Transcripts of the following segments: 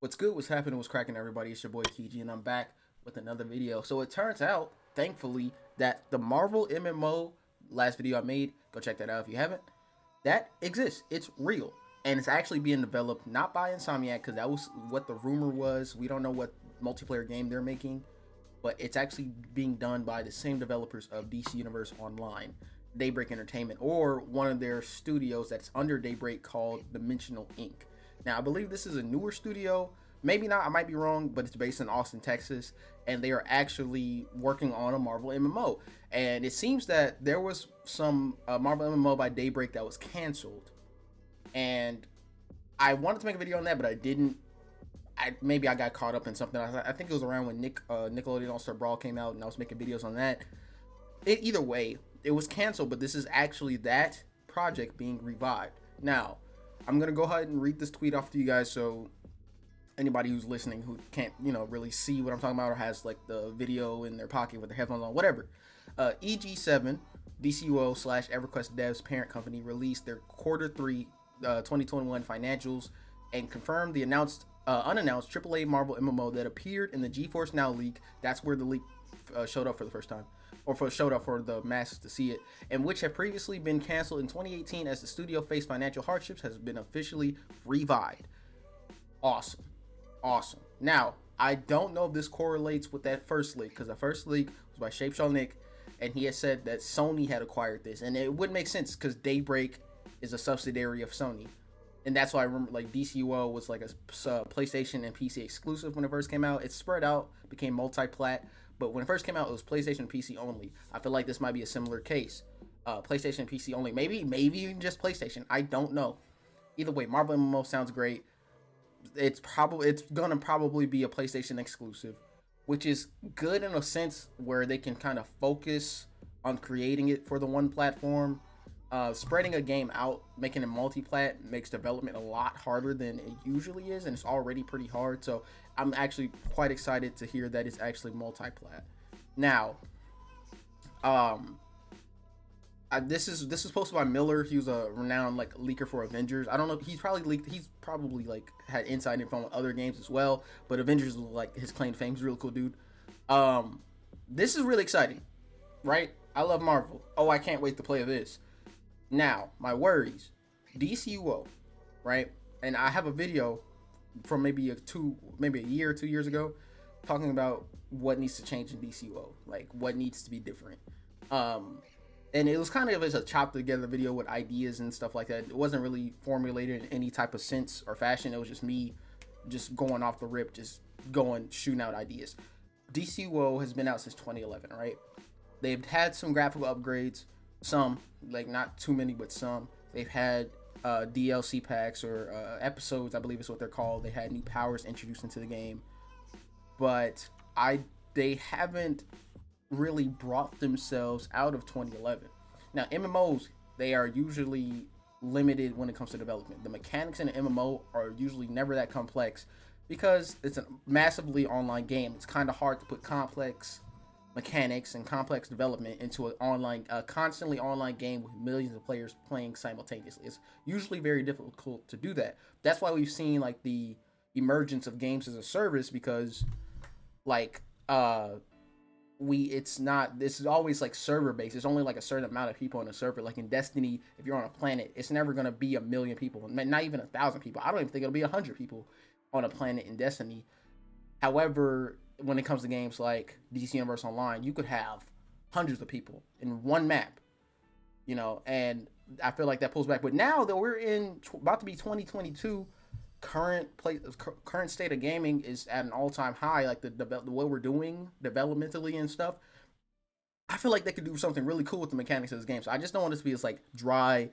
What's good? What's happening? What's cracking, everybody? It's your boy Kiji, and I'm back with another video. So it turns out, thankfully, that the Marvel MMO last video I made, go check that out if you haven't, that exists. It's real. And it's actually being developed not by Insomniac, because that was what the rumor was. We don't know what multiplayer game they're making, but it's actually being done by the same developers of DC Universe Online, Daybreak Entertainment, or one of their studios that's under Daybreak called Dimensional Inc. Now, I believe this is a newer studio. Maybe not, I might be wrong, but it's based in Austin, Texas, and they are actually working on a Marvel MMO. And it seems that there was some Marvel MMO by Daybreak that was canceled. And I wanted to make a video on that, but I didn't. Maybe I got caught up in something. I think it was around when Nickelodeon All-Star Brawl came out, and I was making videos on that. Either way, it was canceled, but this is actually that project being revived. Now, I'm gonna go ahead and read this tweet off to you guys, so anybody who's listening who can't, really see what I'm talking about or has like the video in their pocket with their headphones on, whatever. EG7 DCUO / EverQuest Devs parent company released their Q3 2021 financials and confirmed the unannounced AAA Marvel MMO that appeared in the GeForce Now leak. That's where the leak showed up for the first time, or showed up for the masses to see it, and which had previously been canceled in 2018 as the studio faced financial hardships, has been officially revived. Awesome. Now, I don't know if this correlates with that first leak, because the first leak was by Shapeshaw Nick, and he had said that Sony had acquired this, and it wouldn't make sense because Daybreak is a subsidiary of Sony. And that's why I remember, like, DCUO was like a PlayStation and PC exclusive when it first came out. It spread out, became multi-plat, but when it first came out, it was PlayStation and PC only. I feel like this might be a similar case. PlayStation and PC only. Maybe even just PlayStation. I don't know. Either way, Marvel MMO sounds great. It's gonna probably be a PlayStation exclusive, which is good in a sense where they can kind of focus on creating it for the one platform. Spreading a game out, making it multi-plat, makes development a lot harder than it usually is, and it's already pretty hard. So I'm actually quite excited to hear that it's actually multi-plat. Now, this is supposed to be by Miller. He was a renowned leaker for Avengers. I don't know. He's probably like had inside info on other games as well. But Avengers was like his claim to fame. He's a really cool dude. This is really exciting, right? I love Marvel. Oh, I can't wait to play this. Now, my worries, DCUO, right? And I have a video from maybe a year or 2 years ago talking about what needs to change in DCUO, like what needs to be different. And it was kind of a chopped together video with ideas and stuff like that. It wasn't really formulated in any type of sense or fashion. It was just me just going off the rip, just shooting out ideas. DCUO has been out since 2011, right? They've had some graphical upgrades. Some, like not too many, but some. They've had DLC packs or episodes, I believe is what they're called. They had new powers introduced into the game, but they haven't really brought themselves out of 2011. Now, MMOs, they are usually limited when it comes to development. The mechanics in an MMO are usually never that complex because it's a massively online game. It's kind of hard to put complex mechanics and complex development into a constantly online game with millions of players playing simultaneously. It's usually very difficult to do that. That's why we've seen like the emergence of games as a service, because like this is always like server based. It's only like a certain amount of people on a server. Like in Destiny, if you're on a planet, it's never gonna be 1 million people, not even 1,000 people. I don't even think it'll be 100 people on a planet in Destiny. However, when it comes to games like DC Universe Online, you could have hundreds of people in one map, and I feel like that pulls back. But now that we're about to be 2022, current state of gaming is at an all-time high. Like the way we're doing developmentally and stuff, I feel like they could do something really cool with the mechanics of this game. So I just don't want this to be as like dry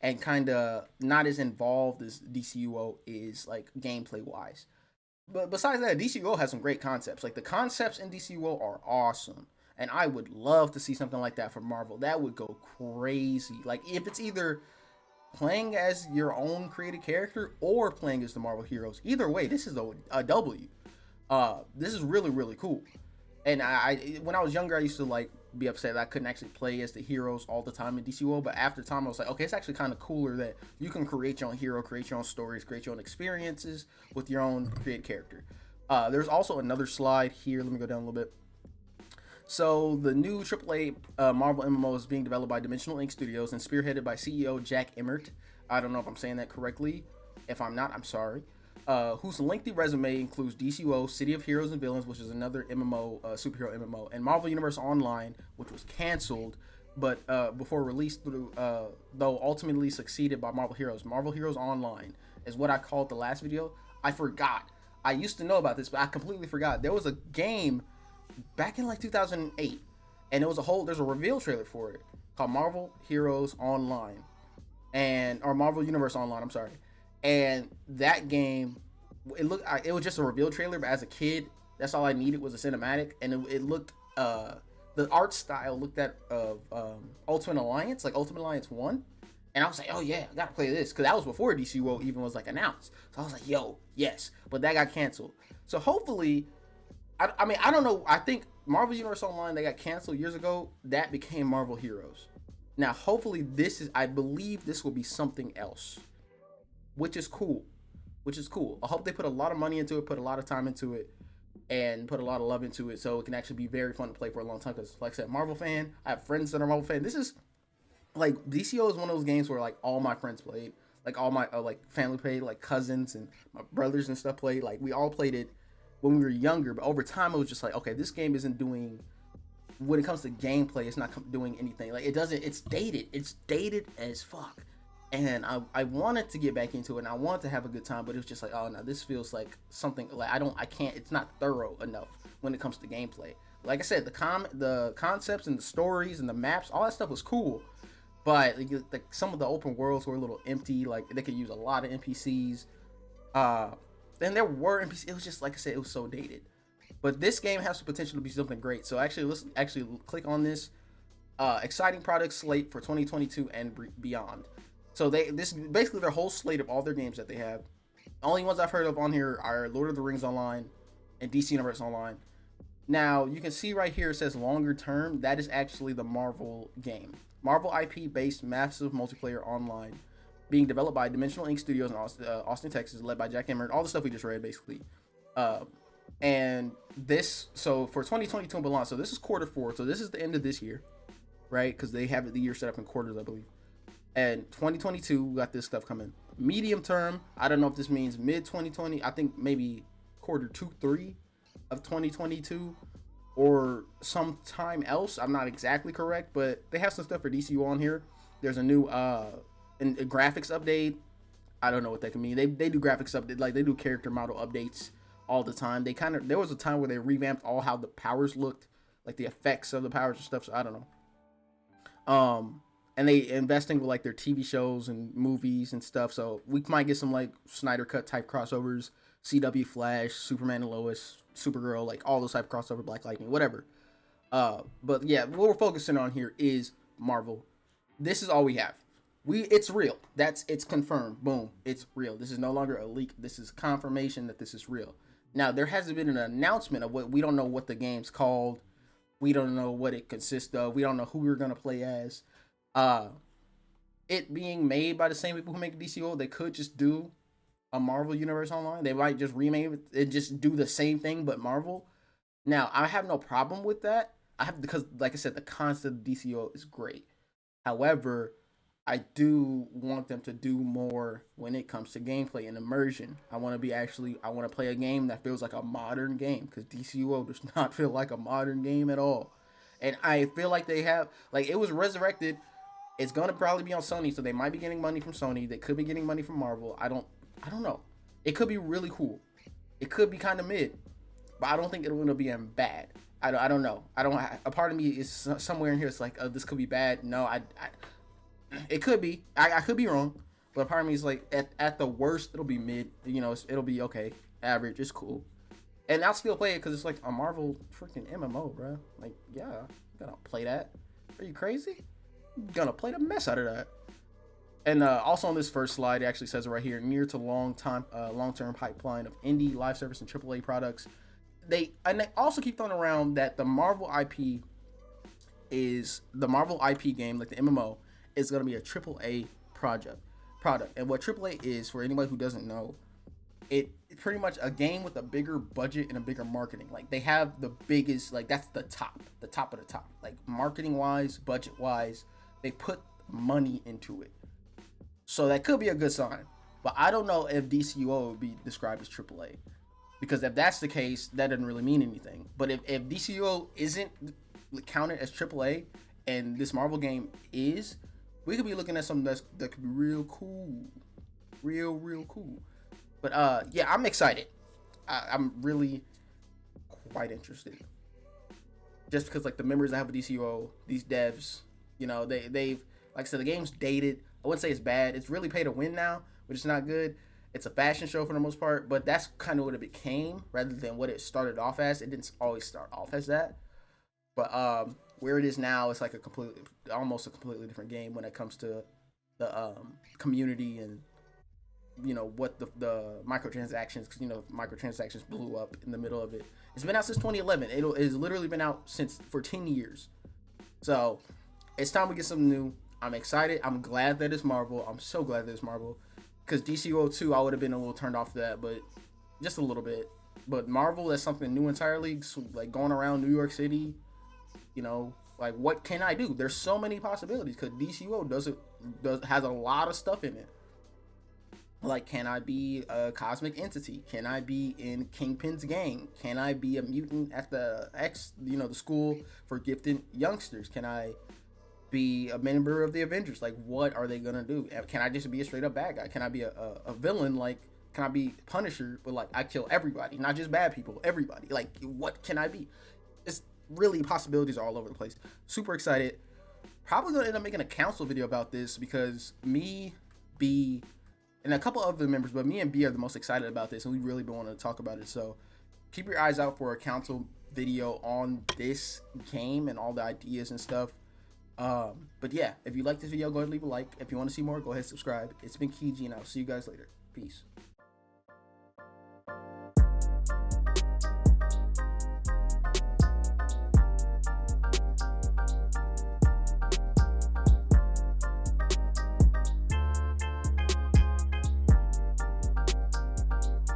and kind of not as involved as DCUO is like gameplay wise. But besides that, DCUO has some great concepts. Like the concepts in DCUO are awesome, and I would love to see something like that from Marvel. That would go crazy. Like if it's either playing as your own created character or playing as the Marvel heroes. Either way, this is a W. This is really, really cool. And I when I was younger, I used to like be upset that I couldn't actually play as the heroes all the time in DCUO. But after time, I was like, okay, it's actually kind of cooler that you can create your own hero, create your own stories, create your own experiences with your own created character. There's also another slide here. Let me go down a little bit. So the new AAA Marvel MMO is being developed by Dimensional Ink Studios and spearheaded by CEO Jack Emmert. I don't know if I'm saying that correctly. If I'm not, I'm sorry. Whose lengthy resume includes DCUO, City of Heroes and Villains, which is another MMO, superhero MMO, and Marvel Universe Online, which was canceled, but before release through, though ultimately succeeded by Marvel Heroes. Marvel Heroes Online is what I called the last video. I forgot. I used to know about this, but I completely forgot. There was a game back in like 2008, and there's a reveal trailer for it called Marvel Heroes Online, or Marvel Universe Online. I'm sorry. And that game, it was just a reveal trailer, but as a kid, that's all I needed was a cinematic, and it looked, the art style looked at Ultimate Alliance, like Ultimate Alliance 1, and I was like, oh yeah, I gotta play this, because that was before DCUO even was like announced, so I was like, yo, yes, but that got canceled. So hopefully, I mean, I don't know, I think Marvel Universe Online, they got canceled years ago, that became Marvel Heroes. Now, hopefully I believe this will be something else. Which is cool. I hope they put a lot of money into it, put a lot of time into it, and put a lot of love into it, so it can actually be very fun to play for a long time. Because, like I said, Marvel fan, I have friends that are Marvel fan. This is like DCO is one of those games where like all my friends played, like all my like family played, like cousins and my brothers and stuff played. Like we all played it when we were younger, but over time it was just like, okay, this game isn't doing. When it comes to gameplay, it's not doing anything. Like it doesn't. It's dated. It's dated as fuck. And I wanted to get back into it, and I wanted to have a good time, but it was just like, oh no, this feels like something like I can't. It's not thorough enough when it comes to gameplay. Like I said, the concepts and the stories and the maps, all that stuff was cool, but like some of the open worlds were a little empty. Like they could use a lot of NPCs. And there were NPCs. It was just like I said, it was so dated. But this game has the potential to be something great. So let's click on this exciting product slate for 2022 and beyond. So this is basically their whole slate of all their games that they have. The only ones I've heard of on here are Lord of the Rings Online and DC Universe Online. Now, you can see right here it says longer term. That is actually the Marvel game. Marvel IP-based massive multiplayer online being developed by Dimensional Ink Studios in Austin, Texas, led by Jack Emmert. All the stuff we just read, basically. And this, so for 2022 and beyond, so this is Q4. So this is the end of this year, right? Because they have the year set up in quarters, I believe. And 2022, we got this stuff coming. Medium term, I don't know if this means mid 2020. I think maybe Q2, 3 of 2022 or sometime else. I'm not exactly correct, but they have some stuff for DCU on here. There's a new a graphics update. I don't know what that can mean. They do graphics update, like they do character model updates all the time. There was a time where they revamped all how the powers looked, like the effects of the powers and stuff. So I don't know. And they investing with like their TV shows and movies and stuff. So we might get some like Snyder Cut type crossovers, CW Flash, Superman and Lois, Supergirl, like all those type of crossover, Black Lightning, whatever. But yeah, what we're focusing on here is Marvel. This is all we have. It's real. It's confirmed. Boom. It's real. This is no longer a leak. This is confirmation that this is real. Now there hasn't been an announcement of we don't know what the game's called. We don't know what it consists of. We don't know who we're gonna play as. It being made by the same people who make DCO, they could just do a Marvel Universe Online. They might just remake it and just do the same thing but Marvel. Now, I have no problem with that. Because like I said, the concept of DCO is great. However, I do want them to do more when it comes to gameplay and immersion. I want to play a game that feels like a modern game, because DCUO does not feel like a modern game at all. And I feel like they have, like, it was resurrected. It's going to probably be on Sony, so they might be getting money from Sony. They could be getting money from Marvel. I don't know. It could be really cool. It could be kind of mid, but I don't think it'll end up being bad. I don't know. A part of me is somewhere in here. It's like, this could be bad. No, it could be. I could be wrong, but a part of me is like, at the worst, it'll be mid. You know, it'll be okay, average. It's cool, and I'll still play it because it's like a Marvel freaking MMO, bro. Like, yeah, I'm gonna play that. Are you crazy? I'm gonna play the mess out of that. And also on this first slide, it actually says it right here: near to long-term pipeline of indie, live service, and AAA products. They also keep throwing around that the Marvel IP is the Marvel IP game, like the MMO, is gonna be a AAA product. And what AAA is, for anybody who doesn't know, it's pretty much a game with a bigger budget and a bigger marketing. Like they have the biggest, like that's the top of the top. Like marketing wise, budget wise, they put money into it. So that could be a good sign. But I don't know if DCUO would be described as AAA. Because if that's the case, that doesn't really mean anything. But if DCUO isn't counted as AAA and this Marvel game is, we could be looking at something that could be real cool. Real cool. But yeah, I'm excited. I'm really quite interested. Just because like the members I have with DCUO, these devs, you know, they've like I said, the game's dated. I wouldn't say it's bad. It's really pay to win now, which is not good. It's a fashion show for the most part, but that's kind of what it became rather than what it started off as. It didn't always start off as that. But where it is now, it's like almost a completely different game when it comes to the community and, you know, what the microtransactions, because, you know, microtransactions blew up in the middle of it. It's been out since 2011. It's literally been out for 10 years. So it's time we get something new. I'm excited. I'm glad that it's Marvel. I'm so glad that it's Marvel. Because DCUO 2, I would have been a little turned off to that, but just a little bit. But Marvel, that's something new entirely. So, like going around New York City, you know, like what can I do? There's so many possibilities because DCUO has a lot of stuff in it. Like, can I be a cosmic entity? Can I be in Kingpin's gang? Can I be a mutant at the the school for gifted youngsters? Can I be a member of the Avengers? Like, what are they gonna do? Can I just be a straight up bad guy? Can I be a villain? Like, can I be Punisher? But like, I kill everybody, not just bad people, everybody. Like, what can I be? It's really, possibilities are all over the place. Super excited. Probably gonna end up making a council video about this because me, B, and a couple other members, but me and B are the most excited about this, and we really don't want to talk about it. So keep your eyes out for a council video on this game and all the ideas and stuff. But yeah, if you like this video, go ahead and leave a like. If you want to see more, go ahead and subscribe. It's been Kiji, and I'll see you guys later. Peace.